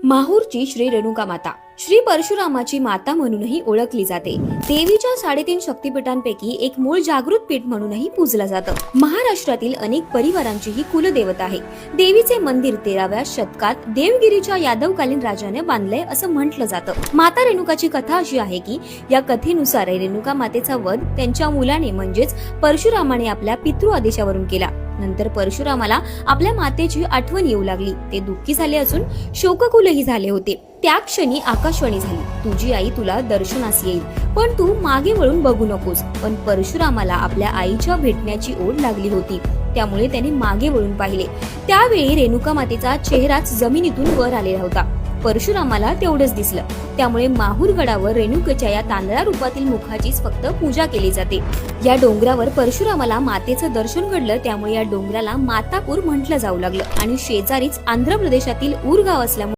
माहूरची श्री रेणुका माता श्री परशुरामाची माता म्हणूनही ओळखली जाते। देवीच्या 3.5 शक्तिपीठांपैकी एक मूळ जागृत पीठ म्हणूनही पूजलं जातं। महाराष्ट्रातील अनेक परिवारांची ही कुलदेवता आहे। देवीचे मंदिर 13व्या शतकात देवगिरीच्या यादवकालीन राजाने बांधले असं म्हटलं जातं। माता रेणुकाची कथा अशी आहे की या कथेनुसार रेणुका मातेचा वध त्यांच्या मुलाने म्हणजेच परशुरामाने आपल्या पितृ आदेशावरून केला। नंतर परशुरामाला आपल्या मातेची आठवण येऊ लागली। ते दुःखी झाले असून शोककुलही झाले होते। त्या क्षणी आकाशवाणी झाली, तुझी आई तुला दर्शनास येईल, पण तू मागे वळून बघू नकोस। पण परशुरामाला आपल्या आईच्या भेटण्याची ओढ लागली होती, त्यामुळे त्याने मागे वळून पाहिले। त्यावेळी रेणुका मातेचा चेहराच जमिनीतून वर आलेला होता। परशुरामाला तेवढंच दिसलं, त्यामुळे माहूर गडावर रेणुकेच्या या तांदळा रूपातील मुखाचीच फक्त पूजा केली जाते। या डोंगरावर परशुरामाला मातेचं दर्शन घडलं, त्यामुळे या डोंगराला मातापूर म्हटलं जाऊ लागलं आणि शेजारीच आंध्र प्रदेशातील ऊर गाव असल्यामुळे